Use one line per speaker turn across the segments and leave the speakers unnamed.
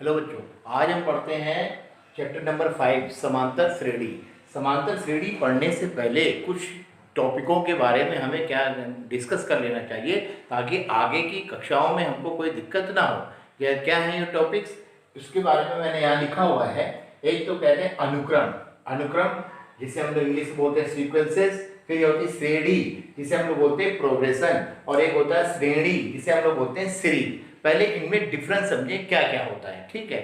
Hello बच्चों, आज हम पढ़ते हैं चैप्टर नंबर 5 समांतर श्रेणी। समांतर श्रेणी पढ़ने से पहले कुछ टॉपिकों के बारे में हमें क्या डिस्कस कर लेना चाहिए ताकि आगे की कक्षाओं में हमको कोई दिक्कत ना हो। क्या क्या है ये टॉपिक्स, उसके बारे में मैंने यहाँ लिखा हुआ है। एक तो कहते हैं अनुक्रम, अनुक्रम जिसे हम लोग इंग्लिश में बोलते हैं सीक्वेंसेस। फिर ये होती है श्रेणी जिसे हम लोग बोलते हैं प्रोग्रेशन, और एक होता है श्रेणी जिसे हम लोग बोलते हैं सीरीज। पहले इनमें डिफरेंस समझे क्या क्या होता है, ठीक है।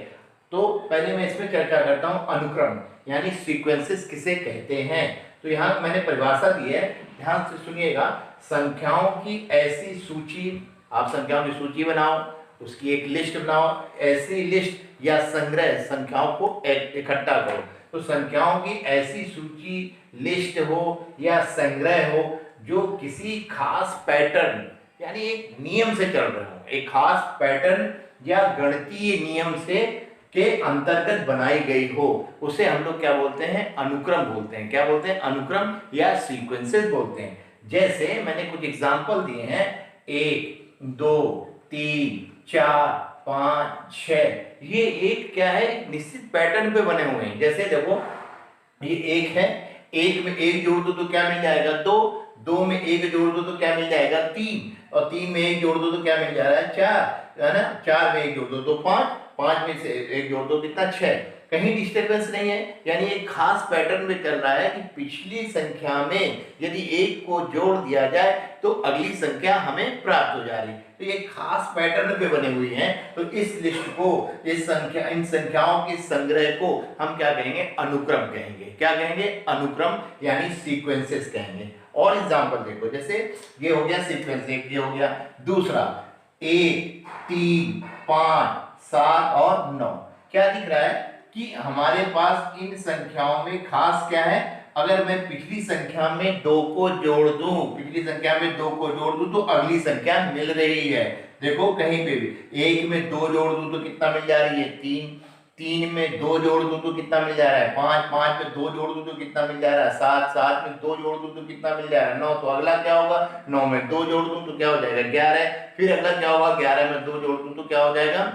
तो पहले मैं इसमें चर्चा करता हूं अनुक्रम यानी सीक्वेंसेस किसे कहते हैं। तो यहाँ मैंने परिभाषा दी है, ध्यान से सुनिएगा। संख्याओं की ऐसी सूची, आप संख्याओं की सूची बनाओ, उसकी एक लिस्ट बनाओ, ऐसी लिस्ट या संग्रह संख्याओं को इकट्ठा करो। तो संख्याओं की ऐसी सूची, लिस्ट हो या संग्रह हो जो किसी खास पैटर्न यानी एक नियम से चल रहे हो, एक खास पैटर्न या गणितीय नियम से के अंतर्गत बनाई गई हो, उसे हम लोग क्या बोलते हैं, अनुक्रम बोलते हैं। क्या बोलते हैं, अनुक्रम या सीक्वेंसेस बोलते हैं। जैसे मैंने कुछ एग्जांपल दिए हैं, 1 2 3 4 5 6, ये एक क्या है, निश्चित पैटर्न पे बने हुए हैं। जैसे देखो ये एक है, एक में एक जोड़ दो तो क्या मिल जाएगा, 2, 2 में एक जोड़ दो तो क्या मिल जाएगा, 3, और 3 में एक जोड़ दो तो क्या मिल जा रहा है, 4, है ना। 4 में एक जोड़ दो तो 5, 5 में से एक जोड़ दो कितना, 6। कहीं डिस्टर्बेंस नहीं है, यानी एक खास पैटर्न में चल रहा है कि पिछली संख्या में यदि एक को जोड़ दिया जाए तो अगली संख्या हमें प्राप्त हो जा रही है। तो ये खास पैटर्न पे बने हुए हैं। तो इस लिस्ट को, इस संख्या, इन संख्याओं के संग्रह को हम क्या कहेंगे, अनुक्रम कहेंगे। क्या कहेंगे, अनुक्रम यानी सीक्वेंसेस कहेंगे। और एग्जांपल देखो, जैसे ये हो गया सीक्वेंस एक, ये हो गया। दूसरा 1 3 5 7 और 9, क्या दिख रहा है कि हमारे पास इन संख्याओं में खास क्या है, अगर मैं पिछली संख्या में 2 को जोड़ दूं, पिछली संख्या में 2 को जोड़ दूं तो अगली संख्या मिल रही है। देखो कहीं पे भी 1 में 2 जोड़ दूं तो कितना मिल जा रही है, 3, 3 में 2 जोड़ दूं तो कितना मिल जा रहा है, 5, 5 में 2 जोड़ दूं तो कितना मिल जा रहा है, 7, 7 में 2 जोड़ दूं तो कितना मिल जा रहा है, 9। तो अगला क्या होगा, 9 में 2 जोड़ दूं तो क्या हो जाएगा, 11। फिर अगला क्या होगा, 11 में 2 जोड़ दूं तो क्या हो जाएगा,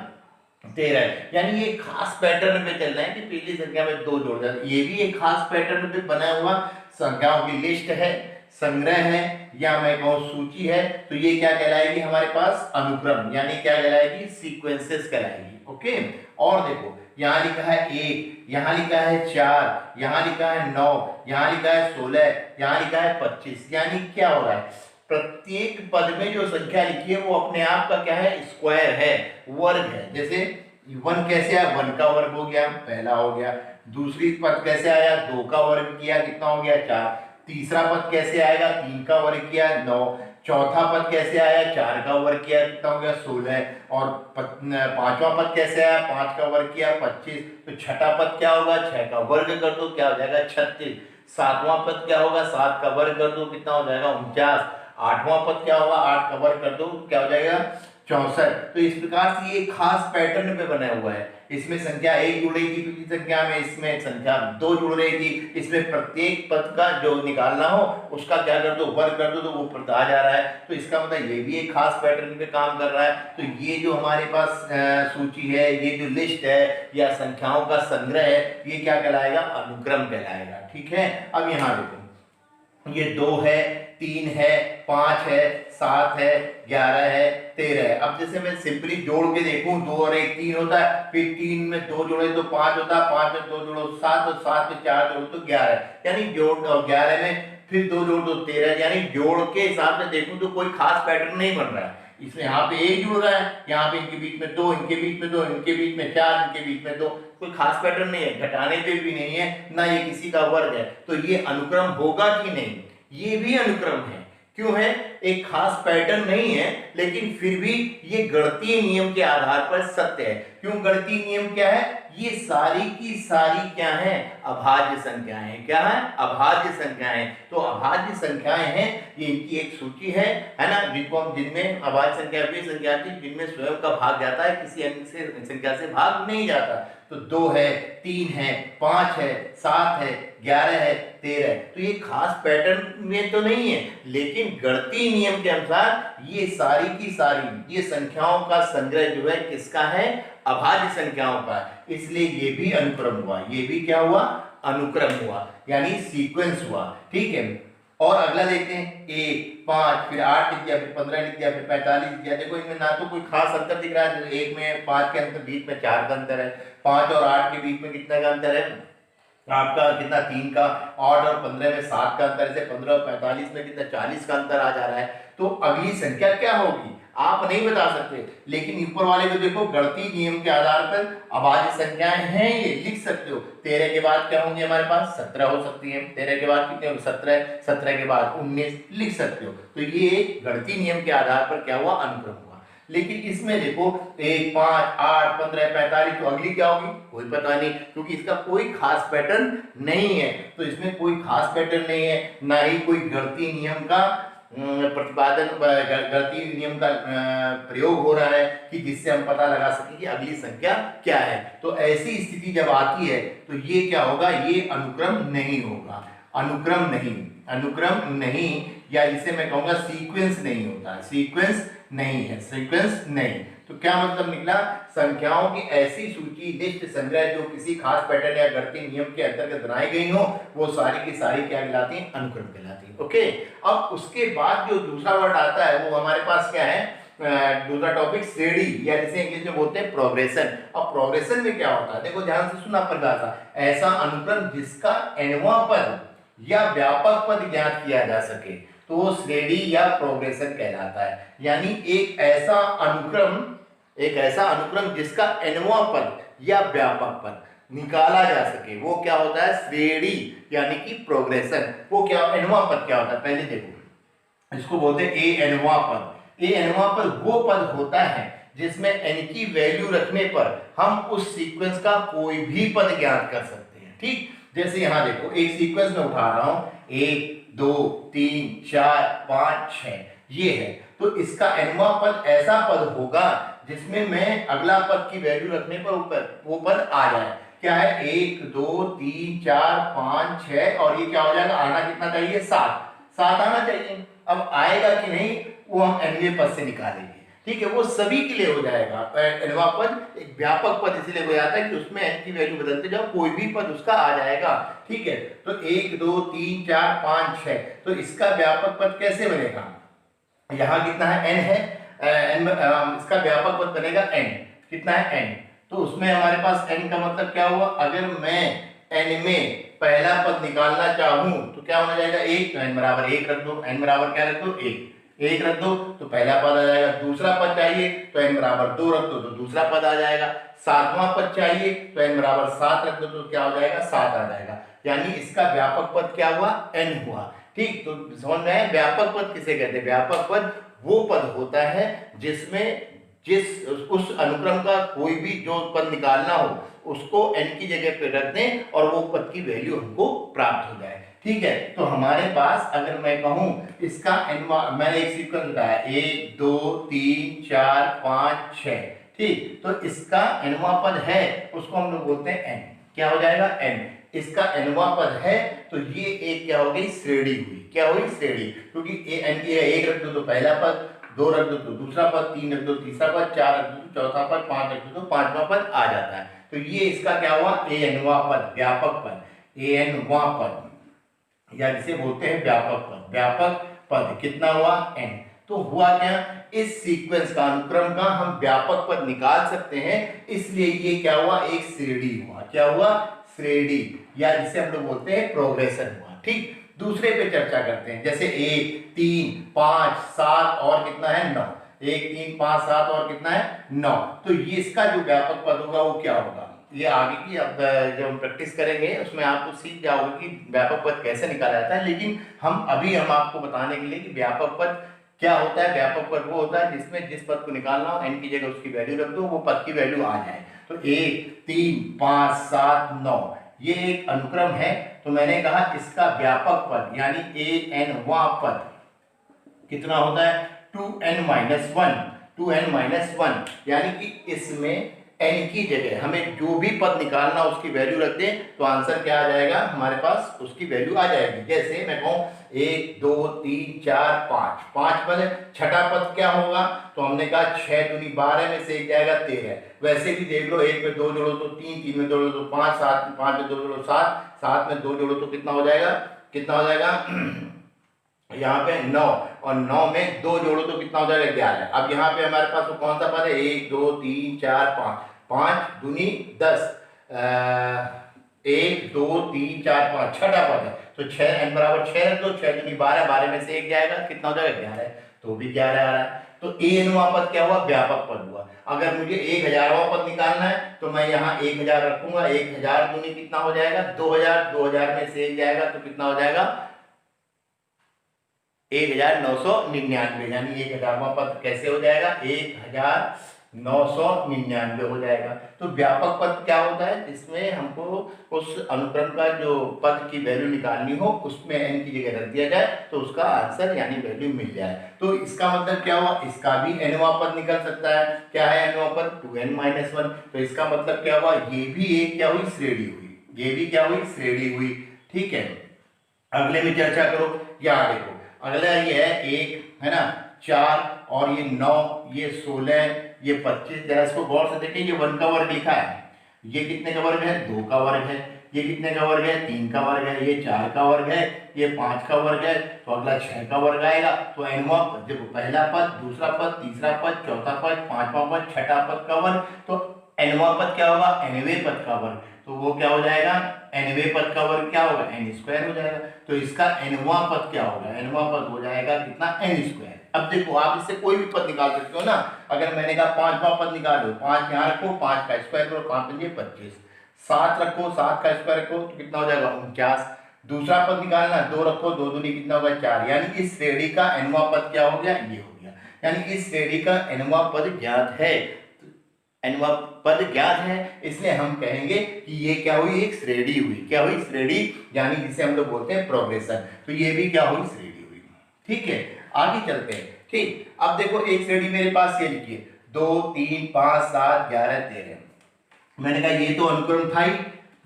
13। यानी ये खास पैटर्न पे चल रहे हैं कि पहली संख्या में 2 जोड़ जाए। ये भी एक खास पैटर्न पे बना हुआ संख्याओं की लिस्ट है, संग्रह है, या मैं कहूँ सूची है। तो ये क्या कहलाएगी हमारे पास, अनुक्रम, यानी क्या कहलाएगी, सीक्वेंसेस कहलाएगी। ओके। और देखो यहाँ लिखा है 1, यहाँ लिखा है 4, यहाँ लिखा है 9, यहाँ लिखा है 16, यहाँ लिखा है 25। यानी क्या हो रहा है, प्रत्येक पद में जो संख्या लिखी है वो अपने आप का क्या है, स्क्वायर है, वर्ग है। जैसे 1 कैसे आया, 1 का वर्ग हो गया, पहला हो गया। दूसरी पद कैसे आया, 2 का वर्ग किया, कितना हो गया, 4। तीसरा पद कैसे आएगा, 3 का वर्ग किया, 9। चौथा पद कैसे आया, 4 का वर्ग किया, कितना हो गया, 16। और पांचवा पद कैसे आया, 5 का वर्ग किया, 25। तो छठा पद क्या होगा, 6 का वर्ग कर दो, क्या हो जाएगा, 36। सातवां पद क्या होगा, 7 का वर्ग कर दो, कितना हो जाएगा, 49। आठवां पद क्या होगा, 8 का वर्ग कर दो, क्या हो जाएगा, 64। तो इस प्रकार से ये खास पैटर्न पे बना हुआ है। इसमें संख्या 1 जुड़ेगी पिछली संख्या में, इसमें संख्या 2 जुड़ेगी, इसमें प्रत्येक पद का जो निकालना हो उसका क्या कर दो, वर्ग कर दो, तो वो ऊपर आ जा रहा है। तो इसका मतलब ये भी एक खास पैटर्न पे काम कर रहा है। तो ये जो हमारे पास सूची है, ये जो लिस्ट है या संख्याओं का संग्रह है, ये क्या कहलाएगा, अनुक्रम कहलाएगा। ठीक है। अब यहाँ देखो, ये 2 है, 3 है, 5 है, 7 है, 11 है, 13 है। अब जैसे मैं सिंपली जोड़ के देखूं, 2 और 1 3 होता है, फिर 3 में 2 जोड़े तो 5 होता है, 5 में 2 जोड़ो 7, और 7 में 4 जोड़ो तो 11। यानी जोड़, और 11 में फिर 2 जोड़ दो 13। यानी जोड़ के हिसाब से देखूं तो कोई खास पैटर्न नहीं बन रहा है। इसमें यहाँ पे 1 जुड़ रहा है, यहाँ पे इनके बीच में 2, इनके बीच में 2, इनके बीच में 4, इनके बीच में 2। कोई खास पैटर्न नहीं है, घटाने पे भी नहीं है, ना ये किसी का वर्ग है। तो ये अनुक्रम होगा कि नहीं, ये भी अनुक्रम है। क्यों है, एक खास पैटर्न नहीं है, लेकिन फिर भी ये गणितीय नियम के आधार पर सत्य है। क्यों, गणितीय नियम क्या है, ये सारी की सारी क्या है, अभाज्य संख्याएं। क्या है, अभाज्य संख्याएं। तो अभाज्य संख्याएं हैं, ये इनकी एक सूची है ना, जिनको हम, जिनमें अभाज्य संख्या वे संख्या थी जिनमें स्वयं का भाग जाता है, किसी अन्य संख्या से भाग नहीं जाता। तो 2 है, 3 है, 5 है, 7 है, 11 है, 13 है। तो ये खास पैटर्न में तो नहीं है, लेकिन गणितीय नियम के अनुसार ये सारी की सारी ये संख्याओं का संग्रह जो है किसका है, अभाज्य संख्याओं का, इसलिए ये भी अनुक्रम हुआ, ये भी क्या हुआ, अनुक्रम हुआ, यानी सीक्वेंस हुआ। ठीक है, और अगला देखते हैं, 1 5 फिर 8 लिख दिया, फिर 15 लिख दिया, फिर 45 लिख दिया। देखो इनमें ना तो कोई खास अंतर दिख रहा है, 1 में 5 के अंतर, बीच में 4 का अंतर है, 5 और 8 के बीच में कितना का अंतर है, आपका कितना 3 का, 8 और 15 में 7 का अंतर, से 15 और 45 में कितना 40 का अंतर आ जा रहा है। तो अगली संख्या क्या होगी आप नहीं बता सकते, लेकिन ऊपर वाले को देखो, गणितीय नियम के आधार पर अभाज्य संख्याएं हैं, ये लिख सकते हो। 13 के बाद क्या होंगे हमारे पास, 17 हो सकती है, 13 के बाद कितने होंगे, 17, 17 के बाद 19 लिख सकते हो। तो ये गणितीय नियम के आधार पर क्या हुआ, अनुक्रम हुआ। लेकिन इसमें देखो 1 5 8 15 45, तो अगली क्या होगी कोई पता नहीं, क्योंकि इसका कोई खास पैटर्न नहीं है। तो इसमें कोई खास पैटर्न नहीं है, ना ही कोई गणितीय नियम का प्रतिपादन, गणितीय नियम का प्रयोग हो रहा है कि जिससे हम पता लगा सकें कि अगली संख्या क्या है। तो ऐसी स्थिति जब आती है तो ये क्या होगा, ये अनुक्रम नहीं होगा, अनुक्रम नहीं, अनुक्रम नहीं, या इसे मैं कहूंगा सीक्वेंस नहीं होता, सीक्वेंस नहीं है, सीक्वेंस नहीं। तो क्या मतलब निकला, संख्याओं की ऐसी सूची, लिस्ट, संग्रह जो किसी खास पैटर्न या गणितीय नियम के अंतर्गत बनाई गई हो, वो सारी की सारी क्या कहलाती हैं, अनुक्रम कहलाती हैं। ओके, अब उसके बाद जो दूसरा वर्ड आता है वो हमारे पास क्या है, दूसरा टॉपिक श्रेणी, या जिसे इंग्लिश में बोलते हैं प्रोग्रेशन। अब प्रोग्रेशन में क्या होता है, देखो ध्यान से सुना परिभाषा, ऐसा अनुक्रम जिसका nवां पद या व्यापक पद ज्ञात किया जा सके तो वो श्रेणी या प्रोग्रेशन कहलाता है। यानी एक ऐसा अनुक्रम जिसका nवां पद या व्यापक पद निकाला जा सके, वो क्या होता है, श्रेणी यानी कि प्रोग्रेशन। वो क्या, nवां पद क्या होता है, पहले देखो, इसको बोलते हैं a nवां पद। a nवां पद वो पद होता है जिसमें n की वैल्यू रखने पर हम उस सीक्वेंस का कोई भी पद ज्ञात कर सकते हैं। ठीक, जैसे यहां देखो, एक सीक्वेंस में उठा रहा हूं, 1 2 3 4 5 6, ये है, तो इसका nवां पद ऐसा पद होगा जिसमें मैं अगला पद की वैल्यू रखने पर वो पद आ जाए। क्या है, 1 2 3 4 5 6, और ये क्या हो जाएगा, आना कितना चाहिए, 7, 7 आना चाहिए। अब आएगा कि नहीं वो हम nवें पद से निकालेंगे। ठीक है, वो सभी के लिए हो जाएगा। nवां पद एक व्यापक पद इसलिए हो जाता है कि उसमें n की वैल्यू बदलते जाओ, कोई भी पद उसका आ जाएगा। ठीक है, तो 1 2 3 4 5 6, तो इसका व्यापक पद कैसे बनेगा, यहाँ कितना है, n है, इसका व्यापक पद बनेगा n, कितना है, n, तो उसमें हमारे पास n का मतलब क्या हुआ, अगर मैं n में पहला पद निकालना चाहूं तो क्या होना जाएगा, 1, तो n बराबर 1 रख दो, n बराबर क्या रख दो, 1 रख दो, तो पहला पद आ जाएगा। दूसरा पद चाहिए तो n बराबर 2 रख दो, तो दूसरा पद आ जाएगा। सातवां पद चाहिए तो n बराबर 7 रख दो, तो क्या हो जाएगा, 7 आ जाएगा। यानी इसका व्यापक पद क्या हुआ, n हुआ। ठीक, तो समझ में आया, व्यापक पद किसे कहते हैं, व्यापक पद वो पद होता है जिसमें उस अनुक्रम का कोई भी जो पद निकालना हो उसको n की जगह पे रख दें और वो पद की वैल्यू हमको प्राप्त हो जाए। ठीक है, तो हमारे पास अगर मैं कहूं इसका मैंने एक सीक्वेंस बताया, 1 2 3 4 5 6, ठीक, तो इसका nवां पद है, उसको हम लोग बोलते हैं n, क्या हो जाएगा, n। इसका nवां पद है तो ये एक क्या हो गई, श्रेणी हुई, क्या हुई, श्रेणी, क्योंकि n की 1 रख दो तो पहला पद, 2 रख दो तो दूसरा पद, 3 रख दो तीसरा पद, 4 रख दो तो चौथा पद, 5 रख दो तो पांचवा पद आ जाता है। तो ये इसका क्या हुआ, nवां पद, व्यापक पद, nवां पद, या जिसे बोलते हैं व्यापक पद, व्यापक पद कितना हुआ, n। तो हुआ क्या, इस सीक्वेंस का, अनुक्रम का हम व्यापक पद निकाल सकते हैं, इसलिए ये क्या हुआ, एक श्रेणी हुआ, क्या हुआ, श्रेणी, या जिसे हम लोग बोलते हैं प्रोग्रेशन हुआ। ठीक, दूसरे पे चर्चा करते हैं, जैसे 1 3 5 7 और कितना है, 9, 1 3 5 7 और कितना है, 9। तो ये इसका जो व्यापक पद होगा वो क्या होगा, ये आगे की अब जब हम प्रैक्टिस करेंगे उसमें आपको सीख जाओगे कि व्यापक पद कैसे निकाला जाता है। लेकिन हम आपको बताने के लिए कि व्यापक पद क्या होता है। व्यापक पद वो होता है जिसमें जिस पद को निकालना हो n की जगह उसकी वैल्यू रख दो, वो पद की वैल्यू आ जाए। तो 1 3 5 7 9 ये एक अनुक्रम है। तो मैंने कहा इसका व्यापक पद यानी nवां पद कितना होता है, 2n-1, 2n-1, यानी कि इसमें एन की जगह हमें जो भी पद निकालना उसकी वैल्यू रख दें तो आंसर क्या आ जाएगा हमारे पास, उसकी वैल्यू आ जाएगी। जैसे मैं कहूँ 1 2 3 4 5, 5 पद है, छठा पद क्या होगा, तो हमने कहा 6 दूनी 12 में से एक जाएगा 13। वैसे भी देख लो, 1 में 2 जोड़ो तो 3, 3 में 2 जोड़ो तो 5, 7 5 में 2 जोड़ो 7, 7 में 2 जोड़ो तो कितना हो जाएगा, कितना हो जाएगा यहाँ पे 9, और 9 में 2 जोड़ो तो कितना हो जाएगा 11। अब यहाँ पे हमारे पास वो कौन सा पद है, 1 2 3 4 5, 5 दूनी 10, 1 2 3 4 5 छठा पद है, तो 6 n बराबर 6 रख दो, 6 दूनी 12, 12 में से एक जाएगा कितना हो जाएगा 11, तो भी 11 आ रहा है। तो a पद क्या हुआ, व्यापक पद हुआ। अगर मुझे 1000वां पद निकालना है तो मैं यहाँ 1000 रखूंगा, 1000 दूनी कितना हो जाएगा 2000, 2000 में से एक जाएगा तो कितना हो जाएगा 1999, यानी 1000वां पद कैसे हो जाएगा 1999 हो जाएगा। तो व्यापक पद क्या होता है, जिसमें हमको उस अनुक्रम का जो पद की वैल्यू निकालनी हो उसमें n की जगह रख दिया जाए तो उसका आंसर यानी वैल्यू मिल जाए। तो इसका मतलब क्या हुआ, इसका भी nवां पद निकल सकता है। क्या है nवां पद, 2n-1। तो इसका मतलब क्या हुआ, ये भी एक क्या हुई, श्रेणी हुई, ये भी क्या हुई, श्रेणी हुई। ठीक है, अगले में चर्चा करो। यहाँ देखो अगला ये है 1 है ना, 4 और ये 9, ये 16, ये 25। जरा इसको गौर से देखिए, ये 1 का वर्ग लिखा है, ये कितने का वर्ग है, 2 का वर्ग है, ये कितने का वर्ग है, 3 का वर्ग है, ये 4 का वर्ग है, ये 5 का वर्ग है, तो अगला 6 का वर्ग आएगा। तो nवां पद, देखो पहला पद, दूसरा पद, तीसरा पद, चौथा पद, पांचवा पद, छठा पद का वर्ग, तो nवां पद क्या होगा, nवें पद का वर्ग। तो वो क्या हो जाएगा, nवें पद का वर्ग क्या होगा, n² हो जाएगा। तो इसका nवां पद क्या होगा, nवां पद हो जाएगा कितना, n²। अब देखो आप इससे कोई भी पद निकाल सकते हो ना। अगर मैंने कहा 5वां पद निकालो, 5 यहाँ रखो, 5 का स्क्वायर करो, 5 पंजे 25, 7 रखो, 7 का स्क्वायर रखो तो कितना हो जाएगा 49। दूसरा पद निकालना, 2 रखो, 2 दूनी कितना होगा 4। यानी इस श्रेणी का nवां पद क्या हो गया, ये हो गया। यानी इस श्रेणी का nवां पद ज्ञात है, nवां पद ज्ञात है, इसलिए हम कहेंगे कि ये क्या हुई, एक श्रेणी हुई। क्या हुई, श्रेणी, यानी जिसे हम लोग बोलते हैं प्रोग्रेशन। तो ये भी क्या हुई, श्रेणी हुई। ठीक है, आगे चलते हैं। ठीक, अब देखो एक श्रेणी मेरे पास ये लिखिए 2 3 5 7 11 13। मैंने कहा ये तो अनुक्रम था ही,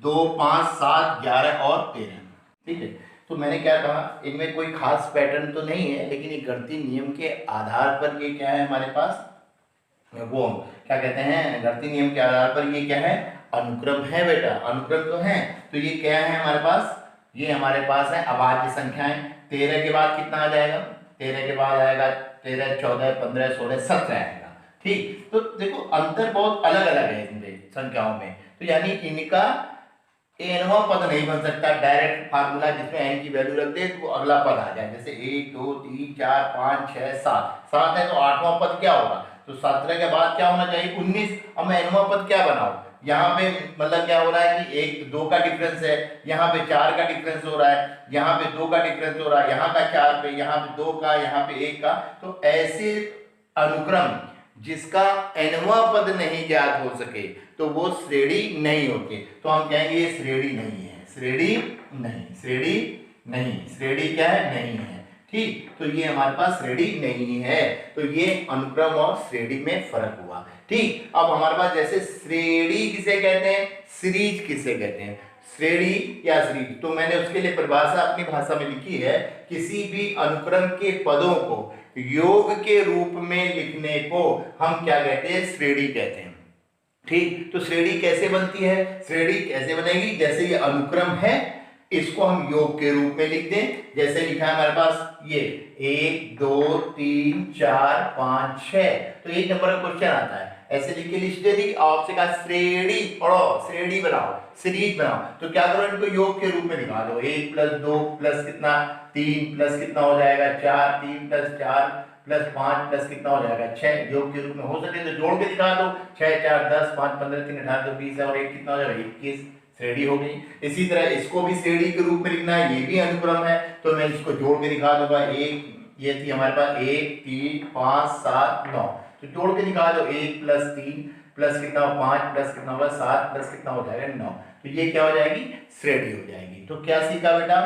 2 5 7 11 और 13। ठीक है, तो मैंने क्या कहा, इनमें कोई खास पैटर्न तो नहीं है, लेकिन ये गणितीय नियम के आधार पर ये क्या है हमारे पास, वो क्या कहते हैं, गणितीय नियम के आधार पर ये क्या है, अनुक्रम है बेटा, अनुक्रम तो है। तो ये क्या है हमारे पास, ये हमारे पास है अभाज्य संख्याएं। 13 के बाद कितना आ जाएगा, 13 के बाद आएगा 13 14 15 16 17 आएगा। ठीक, तो देखो अंतर बहुत अलग अलग है इनमें संख्याओं में। तो यानी इनका nवां पद नहीं बन सकता डायरेक्ट फार्मूला जिसमें n की वैल्यू रख दे तो अगला पद आ जाए। जैसे 1 2 3 4 5 6 7, 7 है तो 8वां पद क्या होगा, तो 17 के बाद क्या होना चाहिए 19। अब मैं nवां पद क्या बनाऊं, यहाँ पे मतलब क्या हो रहा है कि 1 2 का डिफरेंस है, यहाँ पे 4 का डिफरेंस हो रहा है, यहाँ पे 2 का डिफरेंस हो रहा है, यहाँ का 4 पे, यहाँ पे 2 का, यहाँ पे 1 का। तो ऐसे अनुक्रम जिसका nवां पद नहीं ज्ञात हो सके तो वो श्रेणी नहीं होती। तो हम कहेंगे ये श्रेणी नहीं है, श्रेणी नहीं, श्रेणी नहीं, श्रेणी क्या है, नहीं है। ठीक, तो ये हमारे पास श्रेणी नहीं है। तो ये अनुक्रम और श्रेणी में फर्क हुआ। ठीक, अब हमारे पास जैसे श्रेणी किसे कहते हैं, सीरीज किसे कहते हैं, श्रेणी या सीरीज। तो मैंने उसके लिए परिभाषा अपनी भाषा में लिखी है, किसी भी अनुक्रम के पदों को योग के रूप में लिखने को हम क्या कहते हैं, श्रेणी कहते हैं। ठीक, तो श्रेणी कैसे बनती है, श्रेणी कैसे बनेगी, जैसे ये अनुक्रम है इसको हम योग के रूप में लिख दें। जैसे लिखा है हमारे पास ये 1 2 3 4 5 6, तो 1 नंबर का क्वेश्चन आता है, ऐसे लिख के लिस्ट दे दी। आपसे कहा श्रेणी पढ़ो, श्रेणी बनाओ, सीरीज बनाओ, तो क्या करो इनको योग के रूप में निकालो। 1 + 2 + कितना 3 + कितना हो जाएगा 4, 3 + 4 + 5 + कितना हो जाएगा 6। योग के रूप में हो सके तो जोड़ के दिखा दो, 6 4 10 5 15 3 18 2 20 और 1 कितना हो जाएगा 21, श्रेणी हो गई। इसी तरह इसको भी श्रेणी के रूप में लिखना है, ये भी अनुक्रम है, तो मैं इसको जोड़ के दिखा दूंगा। एक ये थी हमारे पास 1 3 5 7 9, तो जोड़ के दिखा दो 1 + 3 + कितना 5 + कितना होगा 7 + कितना हो जाएगा 9, तो ये क्या हो जाएगी, श्रेणी हो जाएगी। तो क्या सीखा बेटा,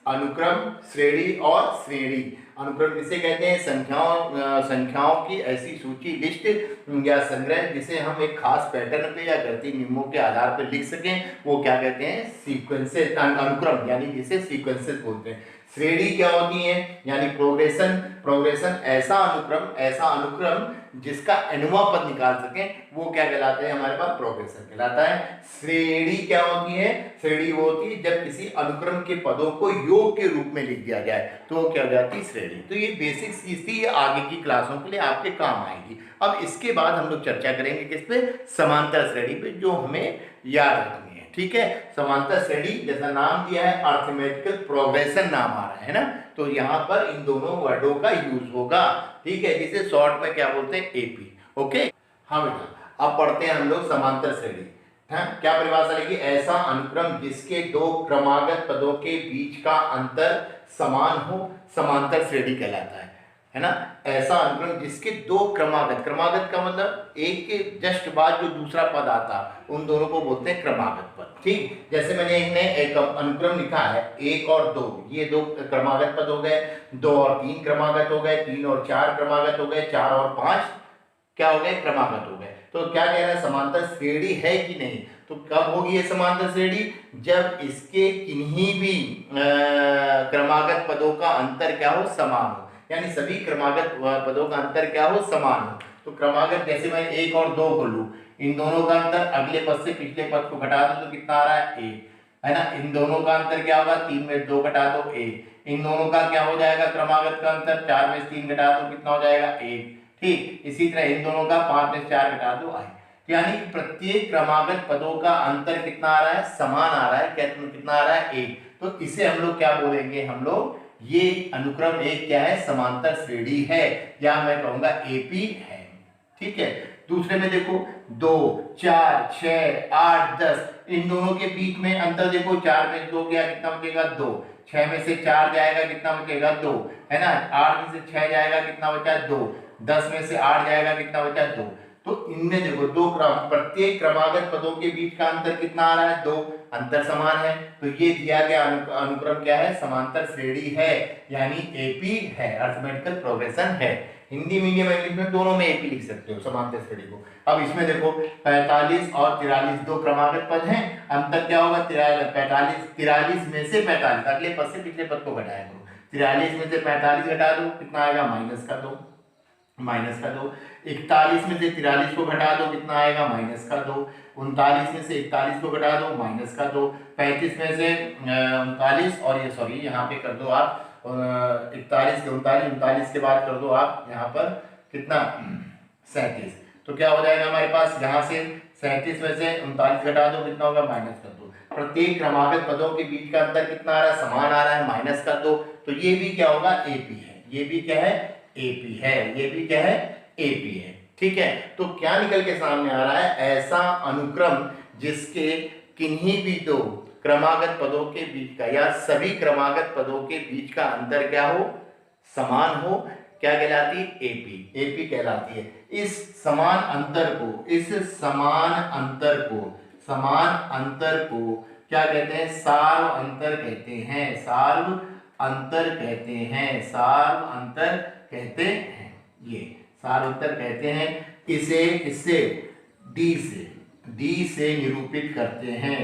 अनुक्रम, श्रेणी और श्रेणी। अनुक्रम किसे कहते हैं? संख्याओं की ऐसी सूची, लिस्ट या संग्रह जिसे हम एक खास पैटर्न पे या गणितीय नियमों के आधार पर लिख सकें, वो क्या कहते हैं? सीक्वेंसेस। अनुक्रम यानी जिसे सीक्वेंसेस बोलते हैं। श्रेणी क्या होती है? यानी प्रोग्रेशन ऐसा अनुक्रम जिसका एनवा पद निकाल सकें, वो क्या कहलाते हैं? हमारे पास प्रोग्रेशन कहलाता है। श्रेणी क्या होती है? श्रेणी वो होती है जब किसी अनुक्रम के पदों को योग के रूप में लिख दिया जाए तो वो क्या हो जाती है? श्रेणी। तो ये बेसिक चीज थी, ये आगे की क्लासों के लिए आपके काम आएगी। अब इसके बाद हम लोग चर्चा करेंगे किस पे? समांतर श्रेणी पे, जो हमें याद रखनी है। ठीक है, समांतर श्रेणी जैसा नाम दिया है, अर्थमेटिकल प्रोग्रेशन नाम आ रहा है ना, तो यहाँ पर इन दोनों वर्डों का यूज होगा। ठीक है, जिसे शॉर्ट में क्या बोलते हैं? एपी। ओके, हाँ बेटा, अब पढ़ते हैं हम लोग समांतर श्रेणी। हाँ, क्या परिभाषा लिखी? ऐसा अनुक्रम जिसके दो क्रमागत पदों के बीच का अंतर समान हो, समांतर श्रेणी कहलाता है ना। ऐसा अनुक्रम जिसके दो क्रमागत का मतलब एक के जस्ट बाद जो दूसरा पद आता, उन दोनों को बोलते हैं क्रमागत पद। ठीक, जैसे मैंने एक अनुक्रम लिखा है 1 और 2, ये 2 क्रमागत पद हो गए, 2 और 3 क्रमागत हो गए, 3 और 4 क्रमागत हो गए, 4 और 5 क्या हो गए? क्रमागत हो गए। तो क्या कह रहा है? समांतर श्रेणी है कि नहीं? तो कब होगी ये समांतर श्रेणी? जब इसके किन्हीं भी क्रमागत पदों का अंतर क्या हो? समान हो, यानी सभी क्रमागत पदों का अंतर क्या हो? समान हो। तो क्रमागत जैसे मैं 1 और 2 को लूं, इन दोनों का अंतर अगले पद से पिछले पद को घटा दो तो कितना आ रहा है? 1, है ना। इन दोनों का अंतर क्या होगा? 3 में 2 घटा दो 1। इन दोनों का क्या हो जाएगा? क्रमागत का अंतर 4 में 3 घटा दो कितना हो जाएगा? 1। ठीक, इसी तरह इन दोनों का 5 में 4 घटा दो 8। यानी प्रत्येक क्रमागत पदों का अंतर कितना आ रहा है? समान आ रहा है। कितना आ रहा है? 1। तो इसे हम लोग क्या बोलेंगे? हम लोग ये अनुक्रम एक क्या है? समांतर श्रेणी है, या मैं कहूंगा एपी है। ठीक है, दूसरे में देखो 2, 4, 6, 8, 10, इन दोनों के बीच में अंतर देखो, 4 में 2 गया कितना बचेगा? 2। 6 में से 4 जाएगा कितना बचेगा? 2, है ना। 8 में से 6 जाएगा कितना बचा? 2। 10 में से 8 जाएगा कितना बचा? 2। तो इनमें देखो प्रत्येक क्रमागत पदों के बीच का अंतर कितना आ रहा है? 2। अंतर समान है, तो ये दिया गया अनुक्रम क्या है? समांतर श्रेणी है, यानी एपी है, अर्थमेटिकल प्रोग्रेशन है। हिंदी मीडियम इंग्लिश में दोनों में एपी लिख सकते हो समांतर श्रेणी को। अब इसमें देखो 45 और 43 दो क्रमागत पद हैं, अंतर क्या होगा? 43 में से 45 अगले पद से पिछले पद को घटाया करो। 43 में से 45 घटा दो कितना आएगा? -2। 41 में से 43 को घटा दो कितना आएगा? -2। 39 में से 41 को घटा दो -2। 35 में से 39 और ये सॉरी यहाँ पे कर दो आप 41 के 39 के बाद कर दो आप यहाँ पर कितना? 37। तो क्या हो जाएगा हमारे पास? यहाँ से 37 में से 39 घटा दो कितना होगा? माइनस कर दो। प्रत्येक क्रमागत पदों के बीच का अंतर कितना आ रहा है? समान आ रहा है, माइनस कर दो। तो ये भी क्या होगा? एपी है। ये भी क्या है? एपी है। ये भी क्या है? एपी है। ठीक है, तो क्या निकल के सामने आ रहा है? ऐसा अनुक्रम जिसके किन्हीं भी दो क्रमागत पदों के बीच का या सभी क्रमागत पदों के बीच का अंतर क्या हो? समान हो, क्या कहलाती है? एपी। एपी कहलाती है। इस समान अंतर को क्या कहते हैं? सार्व अंतर कहते हैं। सार्व अंतर ये सार्व अंतर कहते हैं। इससे डी से निरूपित करते हैं।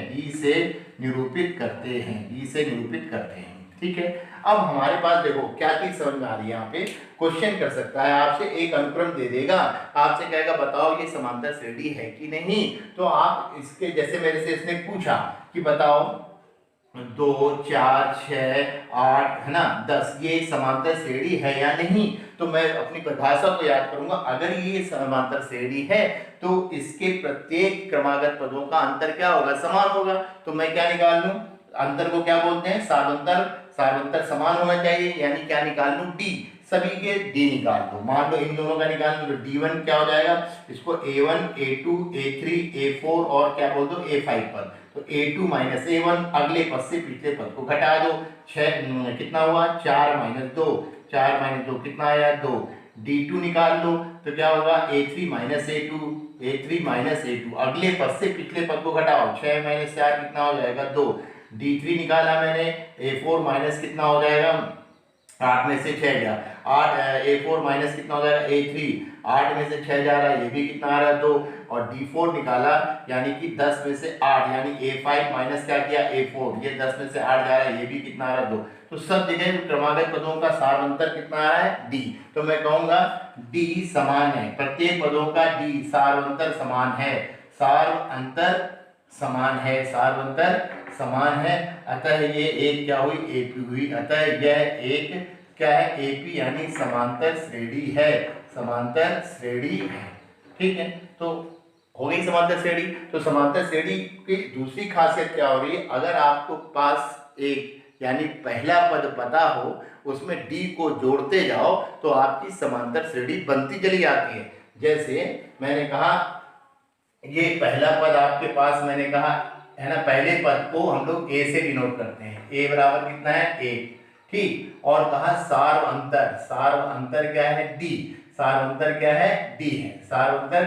ठीक है, अब हमारे पास देखो क्या चीज समझ में आ रही है। यहाँ पे क्वेश्चन कर सकता है आपसे, एक अनुक्रम दे देगा, आपसे कहेगा बताओ ये समांतर श्रेणी है कि नहीं। तो आप इसके जैसे मेरे से इसने पूछा कि बताओ 2, 4, 6, 8 है ना 10 ये समांतर श्रेणी है या नहीं। तो मैं अपनी परिभाषा को याद करूंगा। अगर ये समांतर श्रेणी है तो इसके प्रत्येक क्रमागत पदों का अंतर क्या होगा? समान होगा। तो मैं क्या निकाल लूं? अंतर को क्या बोलते हैं? सार्वंतर समान होना चाहिए, यानी क्या निकाल लूं? डी। सभी के डी निकाल दो। मान लो इन दोनों का निकाल लो तो D1 क्या हो जाएगा? इसको A1, A2, A3, A4 और क्या बोल दो? A5 पर। तो A2 - A1 अगले पद से पिछले पद को घटा दो। 6 कितना हुआ? 4 - 2। 4 - 2 कितना आया? 2। D2 निकाल लो तो क्या होगा? A3 - A2 अगले पद से पिछले पद को घटाओ। 6 - 4 कितना हो जाएगा? 2। D3 निकाला मैंने, A4 माइनस कितना हो जाएगा, 8 में से 6 गया, 8 A4 माइनस कितना हो जाएगा A3, 8 में से 6 जा रहा है, ये भी कितना आ रहा है 2, और D4 निकाला यानी कि 10 में से 8, यानी A5 माइनस क्या किया A4, ये 10 में से 8 जा रहा है, ये भी कितना आ रहा है 2। तो सब जगह क्रमागत पदों का सार अंतर कितना आ रहा है D। तो मैं कहूंगा D समान है, प्रत्येक पदों का D सार अंतर समान है, सार अंतर समान है, सार अंतर समान है। अतः ये एक क्या हुई AP हुई, अतः यह एक क्या है AP यानी समांतर श्रेणी है, समांतर श्रेणी है। ठीक है, तो हो गई समांतर श्रेणी। तो समांतर श्रेणी की दूसरी खासियत क्या हो रही है, अगर आपको पास एक यानी पहला पद पता हो, उसमें D को जोड़ते जाओ तो आपकी समांतर श्रेणी बनती चली जाती है। जैसे मैंने कहा ये पहला पद आपके पास, मैंने कहा है ना, पहले पद को हम लोग A से डिनोट करते हैं, A बराबर कितना है 1, ठीक, और कहा सार अंतर, सार अंतर क्या है D, सार अंतर क्या है D है, सार अंतर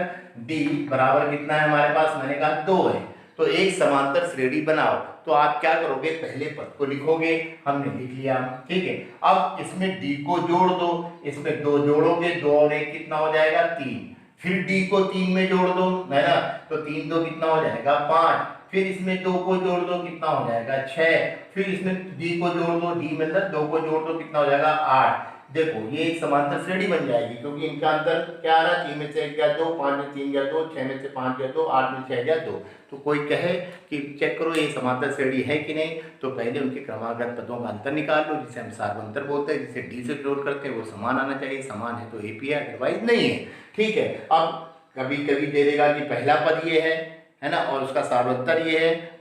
D बराबर कितना है हमारे पास, मैंने कहा 2 है। तो एक समांतर श्रेणी बनाओ, तो आप क्या करोगे, पहले पद को लिखोगे, हमने लिख लिया, ठीक है। अब इसमें D को जोड़ दो, इसमें 2 जोड़ोगे, 2 और 1 कितना हो जाएगा 3, फिर D को 3 में जोड़ दो, है ना, तो 3 2 कितना हो जाएगा 5, फिर इसमें 2 को जोड़ दो कितना हो जाएगा 6, फिर इसमें D को जोड़ दो, D मतलब 2 को जोड़ दो कितना हो जाएगा 8। देखो ये एक समांतर श्रेणी बन जाएगी, क्योंकि इनका अंतर क्या आ रहा है, 3 में से 1 गया 2, 5 में 3 गया 2, 6 में से 5 गया 2, 8 में 6 गया 2। तो कोई कहे कि चेक करो ये समांतर श्रेणी है कि नहीं, तो पहले उनके क्रमागत पदों का अंतर निकाल लो, जिसे हम सार्वंतर बोलते हैं, जिसे D से विरोध करते हैं, वो समान आना चाहिए, समान है तो AP है, अदरवाइज नहीं है। ठीक है, अब कभी कभी दे देगा कि पहला पद ये है ना, और उसका सार्वंतर ये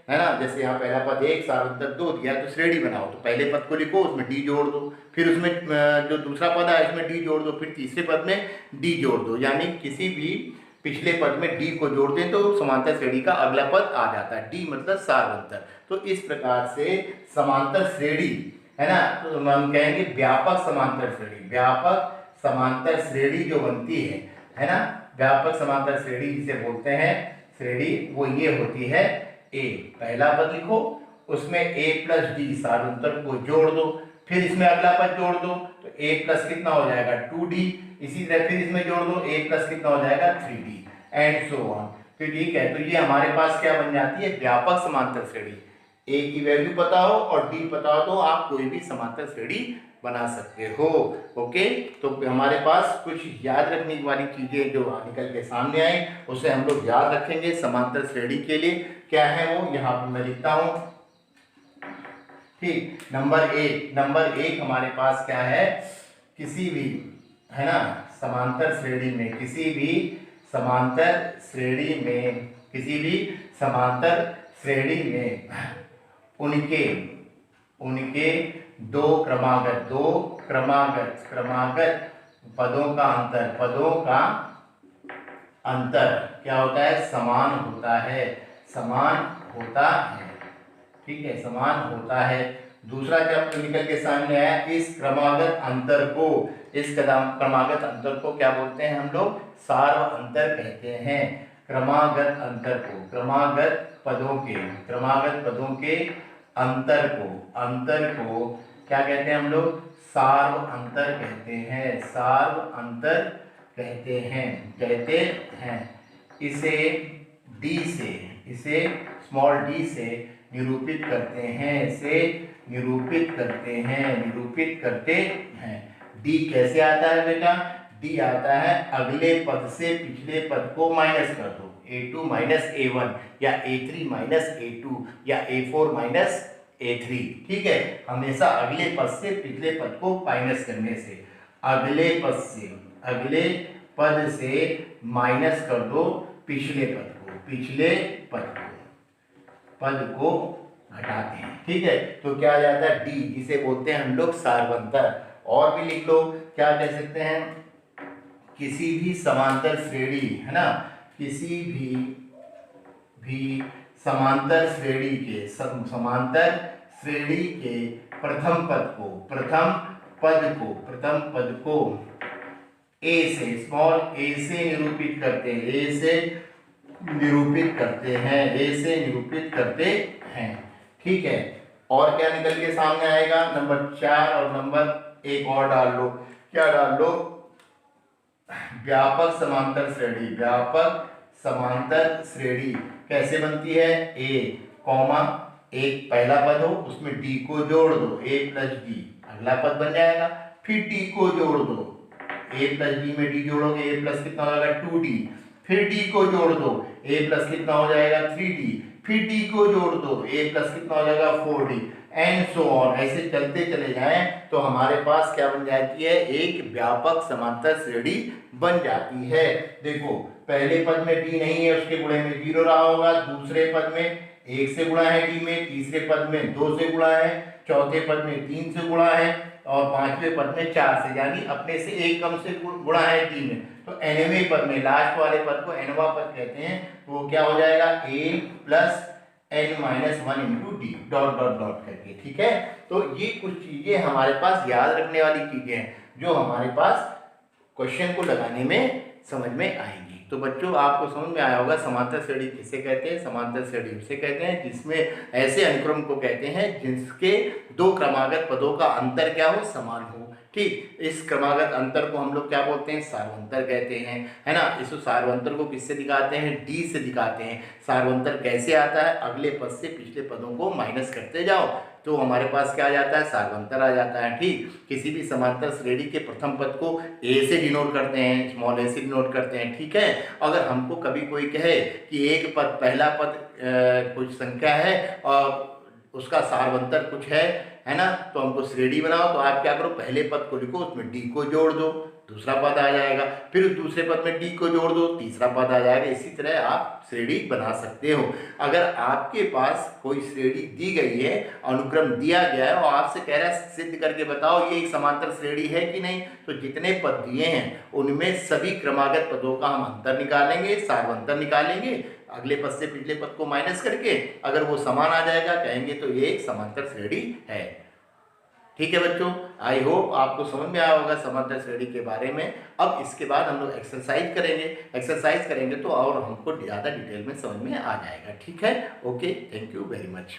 है ना, जैसे यहाँ पहला पद 1 सार्वंतर 2 दिया, तो श्रेणी बनाओ, तो पहले पद को लिखो, उसमें D जोड़ दो, फिर उसमें जो दूसरा पद है इसमें D जोड़ दो, फिर तीसरे पद में D जोड़ दो, यानी किसी भी पिछले पद में D को जोड़ दें तो समांतर श्रेणी का अगला पद आ जाता है, D मतलब सार्वंतर। तो इस प्रकार से समांतर श्रेणी है ना, तो हम कहेंगे व्यापक समांतर श्रेणी, व्यापक समांतर श्रेणी जो बनती है ना, व्यापक समांतर श्रेणी जिसे बोलते हैं श्रेणी, वो ये होती है A, पहला पद लिखो, उसमें A प्लस D सार्वंतर को जोड़ दो, फिर इसमें अगला पद जोड़ दो, तो A प्लस कितना हो जाएगा 2D, इसी तरह फिर इसमें जोड़ दो, A प्लस कितना हो जाएगा 3D एंड सो ऑन। तो ठीक है, तो ये हमारे पास क्या बन जाती है, व्यापक समांतर श्रेणी। A की वैल्यू पता हो और D पता हो तो आप कोई भी समांतर श्रेणी बना सकते हो। ओके, तो हमारे पास कुछ याद रखने वाली चीजें जो निकल के सामने आए, उसे हम लोग याद रखेंगे समांतर श्रेणी के लिए। क्या है वो, यहाँ पर मैं लिखता हूं, ठीक। नंबर एक हमारे पास क्या है, किसी भी है ना समांतर श्रेणी में, किसी भी समांतर श्रेणी में, किसी भी समांतर श्रेणी में उनके दो क्रमागत पदों का अंतर क्या होता है, समान होता है, ठीक है, समान होता है। दूसरा क्या निकल के सामने आया, इस क्रमागत अंतर को क्या बोलते हैं हम लोग, सार अंतर कहते हैं। क्रमागत पदों के अंतर को क्या कहते हैं हम लोग, सार अंतर कहते हैं। इसे स्मॉल d से निरूपित करते हैं। d कैसे आता है बेटा, d आता है अगले पद से पिछले पद को माइनस कर दो, A2 माइनस A1 या A3 माइनस A2 या A4 माइनस A3, ठीक है, हमेशा अगले पद से पिछले पद को माइनस करने से, अगले पद से माइनस कर दो पिछले पद को घटाते हैं, ठीक है। तो क्या आ जाता है, D जिसे बोलते हैं हम लोग सार्वंतर। और भी लिख लो, क्या कह सकते हैं, किसी भी समांतर श्रेणी है ना, किसी भी समांतर श्रेणी के प्रथम पद को A से, स्मॉल a से निरूपित करते हैं, ठीक है। और क्या निकल के सामने आएगा, नंबर 4 और नंबर एक और डाल लो, क्या डाल लो, व्यापक समांतर श्रेणी। व्यापक समांतर श्रेणी कैसे बनती है, ए कॉमा एक पहला पद हो, उसमें डी को जोड़ दो, ए प्लस डी अगला पद बन जाएगा, फिर डी को जोड़ दो, ए प्लस डी में डी जोड़ोगे, ए प्लस कितना हो जाएगा 2d, फिर डी को जोड़ दो, ए प्लस कितना हो जाएगा 3d, फिर डी को जोड़ दो, ए प्लस कितना हो जाएगा 4d एंड सो ऑन। ऐसे चलते चले जाएं तो हमारे पास क्या बन जाती है, एक व्यापक समांतर श्रेणी बन जाती है। देखो पहले पद में डी नहीं है, उसके गुणे में 0 रहा होगा, दूसरे पद में 1 से गुणा है डी में, तीसरे पद में 2 से गुणा है, चौथे पद में 3 से गुणा है और पांचवें पद में 4 से, यानी अपने से एक कम से गुणा है डी में। तो nवें पद में लास्ट वाले पद को nवां पद कहते हैं, तो वो क्या हो जाएगा a plus n minus 1 into D dot dot dot करके। ठीक है, तो ये कुछ चीजें हमारे पास याद रखने वाली चीजें हैं जो हमारे पास क्वेश्चन को लगाने में समझ में आएंगी। तो बच्चों आपको समझ में आया होगा समांतर श्रेणी किसे कहते हैं। समांतर श्रेणी उसे कहते हैं जिसमें ऐसे अनुक्रम को कहते हैं जिसके दो क्रमागत पदों का अंतर क्या हो, समान हो। ठीक, इस क्रमागत अंतर को हम लोग क्या बोलते हैं, सार्वंतर कहते हैं, है ना। इस सार्वंतर को किससे दिखाते हैं, डी से दिखाते हैं। सार्वंतर कैसे आता है, अगले पद से पिछले पदों को माइनस करते जाओ तो हमारे पास क्या आ जाता है, सार्वंतर आ जाता है। ठीक, किसी भी समांतर श्रेणी के प्रथम पद को ए से डिनोट करते हैं, स्मॉल ए से डिनोट करते हैं। ठीक है, अगर हमको कभी कोई कहे कि एक पद पहला पद कुछ संख्या है और उसका सार्वंतर कुछ है ना, तो हमको श्रेणी बनाओ, तो आप क्या करो, पहले पद को लिखो, उसमें डी को जोड़ दो, दूसरा पद आ जाएगा, फिर दूसरे पद में डी को जोड़ दो, तीसरा पद आ जाएगा। इसी तरह आप श्रेणी बना सकते हो। अगर आपके पास कोई श्रेणी दी गई है, अनुक्रम दिया गया है और आपसे कह रहा है सिद्ध करके बताओ ये एक समांतर श्रेणी है कि नहीं, तो जितने पद दिए हैं उनमें सभी क्रमागत पदों का हम अंतर निकालेंगे, सार्वंतर निकालेंगे, अगले पद से पिछले पद को माइनस करके अगर वो समान आ जाएगा कहेंगे तो ये एक समांतर श्रेणी है। ठीक है बच्चों, आई होप आपको समझ में आया होगा समांतर श्रेणी के बारे में। अब इसके बाद हम लोग एक्सरसाइज करेंगे तो और हमको ज़्यादा डिटेल में समझ में आ जाएगा। ठीक है, okay, thank you very much.